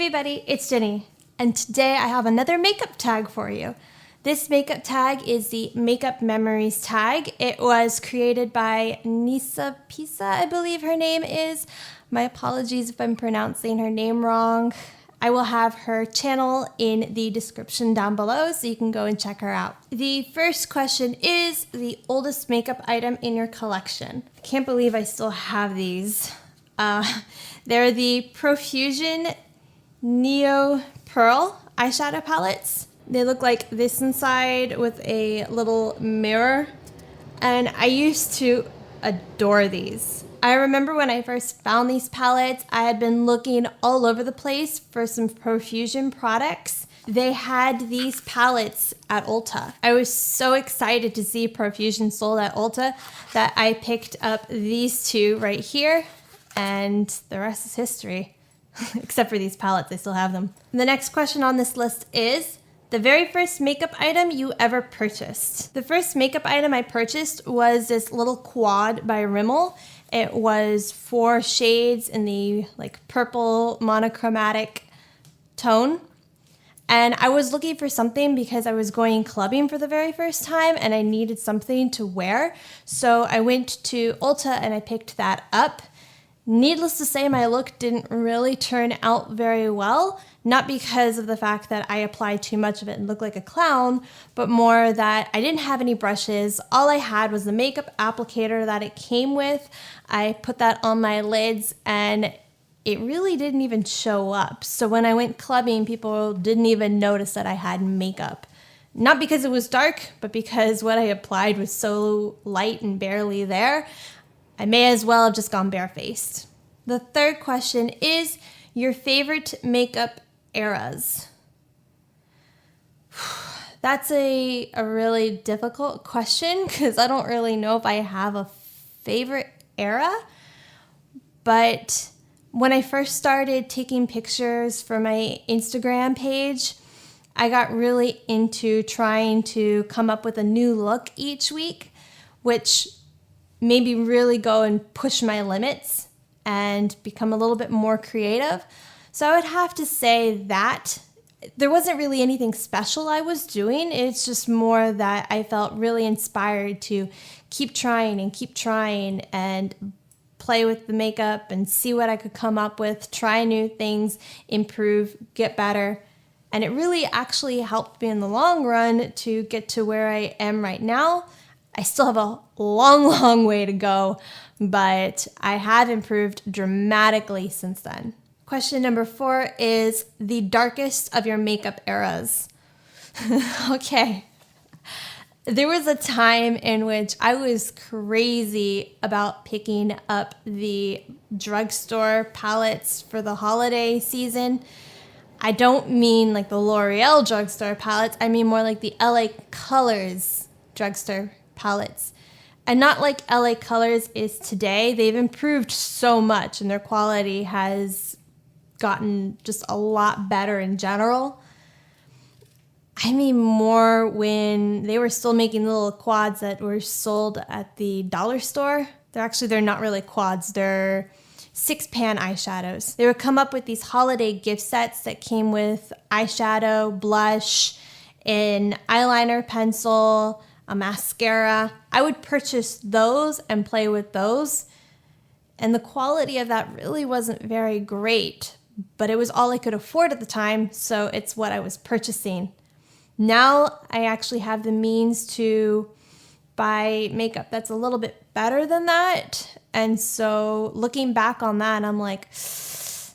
everybody, it's Jenny, and today I have another makeup tag for you. This makeup tag is the Makeup Memories tag. It was created by Nisipisa, I believe her name is. My apologies if I'm pronouncing her name wrong. I will have her channel in the description down below so you can go and check her out. The first question is the oldest makeup item in your collection. I can't believe I still have these. They're the Profusion Neo Pearl eyeshadow palettes. They look like this inside with a little mirror, and I used to adore these. I remember when I first found these palettes, I had been looking all over the place for some Profusion products. They had these palettes at Ulta. I was so excited to see Profusion sold at Ulta that I picked up these two right here, and the rest is history. Except for these palettes, I still have them. The next question on this list is the very first makeup item you ever purchased. The first makeup item I purchased was this little quad by Rimmel. It was 4 shades in the purple monochromatic tone. And I was looking for something because I was going clubbing for the very first time and I needed something to wear. So I went to Ulta and I picked that up. Needless to say, my look didn't really turn out very well, not because of the fact that I applied too much of it and looked like a clown, but more that I didn't have any brushes. All I had was the makeup applicator that it came with. I put that on my lids and it really didn't even show up. So when I went clubbing, people didn't even notice that I had makeup. Not because it was dark, but because what I applied was so light and barely there. I may as well have just gone barefaced. The third question is your favorite makeup eras. That's a really difficult question because I don't really know if I have a favorite era. But when I first started taking pictures for my Instagram page, I got really into trying to come up with a new look each week, which maybe really go and push my limits and become a little bit more creative. So I would have to say that there wasn't really anything special I was doing. It's just more that I felt really inspired to keep trying and play with the makeup and see what I could come up with, try new things, improve, get better. And it really actually helped me in the long run to get to where I am right now. I still have a long way to go, but I have improved dramatically since then. Question number 4 is the darkest of your makeup eras. Okay. There was a time in which I was crazy about picking up the drugstore palettes for the holiday season. I don't mean like the L'Oreal drugstore palettes. I mean more like the LA Colors drugstore palettes. And not like LA Colors is today. They've improved so much and their quality has gotten just a lot better in general. I mean more when they were still making little quads that were sold at the dollar store. They're not really quads. They're 6-pan eyeshadows. They would come up with these holiday gift sets that came with eyeshadow, blush, an eyeliner pencil, a mascara. I would purchase those and play with those. And the quality of that really wasn't very great, but it was all I could afford at the time, so it's what I was purchasing. Now I actually have the means to buy makeup that's a little bit better than that. And so looking back on that, I'm like,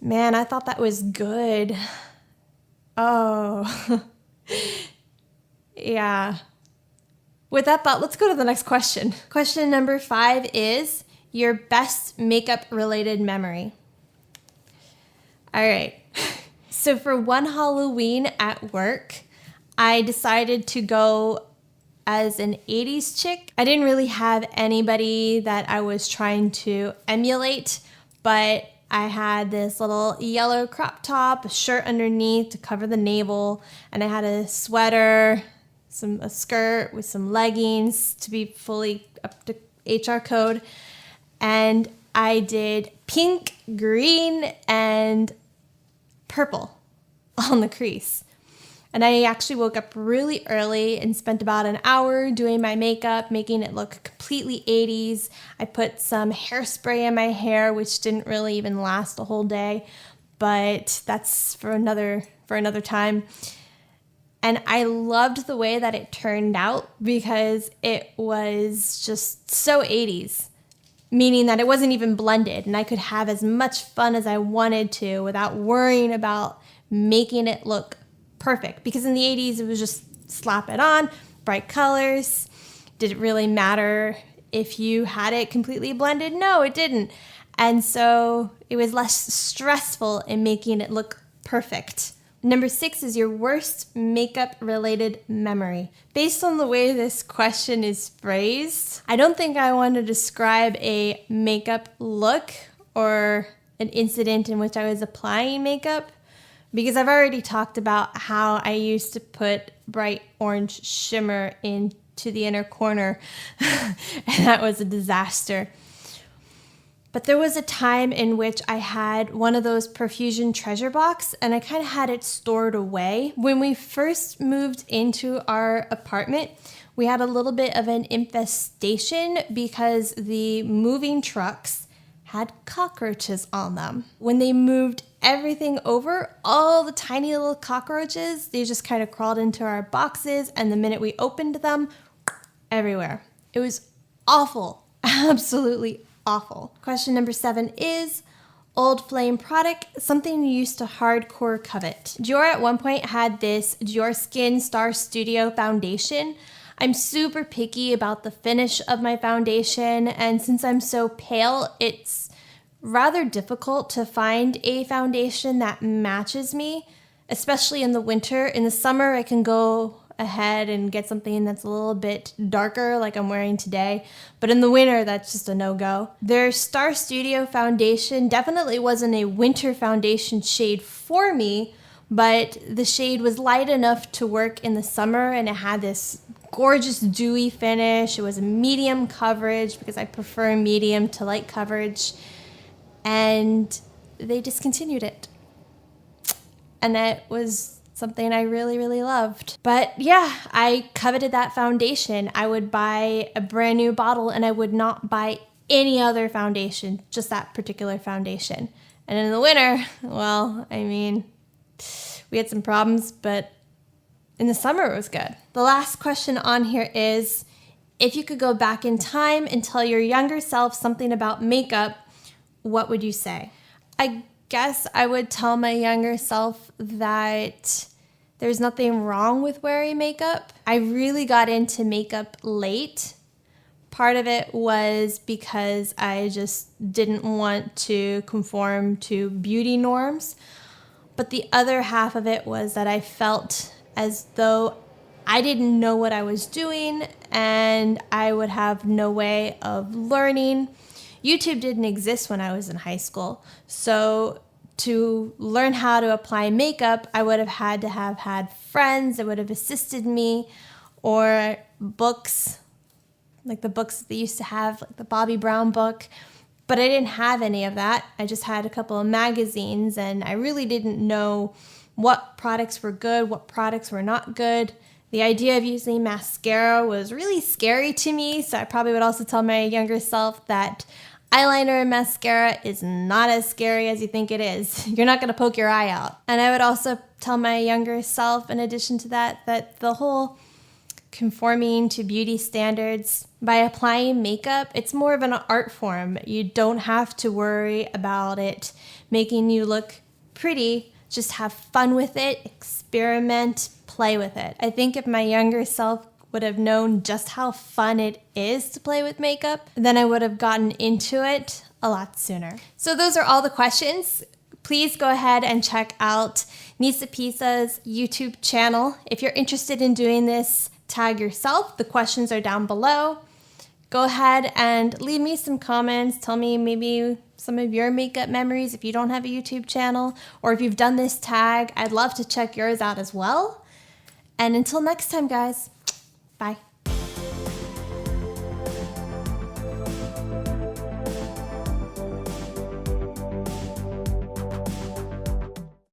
man, I thought that was good. Oh, yeah. With that thought, let's go to the next question. Question number 5 is your best makeup related memory. All right. So for one Halloween at work, I decided to go as an 80s chick. I didn't really have anybody that I was trying to emulate, but I had this little yellow crop top, a shirt underneath to cover the navel, and I had a sweater, a skirt with some leggings to be fully up to HR code. And I did pink, green, and purple. on the crease. And I actually woke up really early and spent about an hour doing my makeup, making it look completely 80s. I put some hairspray in my hair, which didn't really even last the whole day, but that's for another time. And I loved the way that it turned out because it was just so 80s, meaning that it wasn't even blended and I could have as much fun as I wanted to without worrying about making it look perfect. Because in the 80s, it was just slap it on, bright colors. Did it really matter if you had it completely blended? No, it didn't. And so it was less stressful in making it look perfect. Number 6 is your worst makeup related memory. Based on the way this question is phrased, I don't think I want to describe a makeup look or an incident in which I was applying makeup, because I've already talked about how I used to put bright orange shimmer into the inner corner, and that was a disaster. But there was a time in which I had one of those Profusion treasure box, and I kind of had it stored away. When we first moved into our apartment, we had a little bit of an infestation because the moving trucks had cockroaches on them. When they moved everything over, all the tiny little cockroaches, they just kind of crawled into our boxes, and the minute we opened them, everywhere. It was awful, absolutely awful. Question number 7 is old flame product, something you used to hardcore covet. Dior at one point had this Dior Skin Star Studio foundation. I'm super picky about the finish of my foundation, and since I'm so pale, it's rather difficult to find a foundation that matches me, especially in the winter. In the summer, I can go ahead and get something that's a little bit darker like I'm wearing today, but in the winter, that's just a no-go. Their Star Studio foundation definitely wasn't a winter foundation shade for me, but the shade was light enough to work in the summer, and it had this gorgeous dewy finish. It was a medium coverage because I prefer medium to light coverage, and they discontinued it. And that was something I really, really loved. But yeah, I coveted that foundation. I would buy a brand new bottle and I would not buy any other foundation, just that particular foundation. And in the winter, well, I mean, we had some problems, but in the summer it was good. The last question on here is, if you could go back in time and tell your younger self something about makeup, what would you say? I guess I would tell my younger self that there's nothing wrong with wearing makeup. I really got into makeup late. Part of it was because I just didn't want to conform to beauty norms. But the other half of it was that I felt as though I didn't know what I was doing and I would have no way of learning. YouTube didn't exist when I was in high school, so to learn how to apply makeup, I would have had to have had friends that would have assisted me, or books, like the books that they used to have, like the Bobbi Brown book. But I didn't have any of that. I just had a couple of magazines, and I really didn't know what products were good, what products were not good. The idea of using mascara was really scary to me, so I probably would also tell my younger self that eyeliner and mascara is not as scary as you think it is. You're not going to poke your eye out. And I would also tell my younger self, in addition to that, that the whole conforming to beauty standards by applying makeup, it's more of an art form. You don't have to worry about it making you look pretty. Just have fun with it, experiment, play with it. I think if my younger self would have known just how fun it is to play with makeup, then I would have gotten into it a lot sooner. So those are all the questions. Please go ahead and check out Nisipisa's YouTube channel. If you're interested in doing this, tag yourself. The questions are down below. Go ahead and leave me some comments. Tell me maybe some of your makeup memories if you don't have a YouTube channel, or if you've done this tag. I'd love to check yours out as well. And until next time, guys. Bye.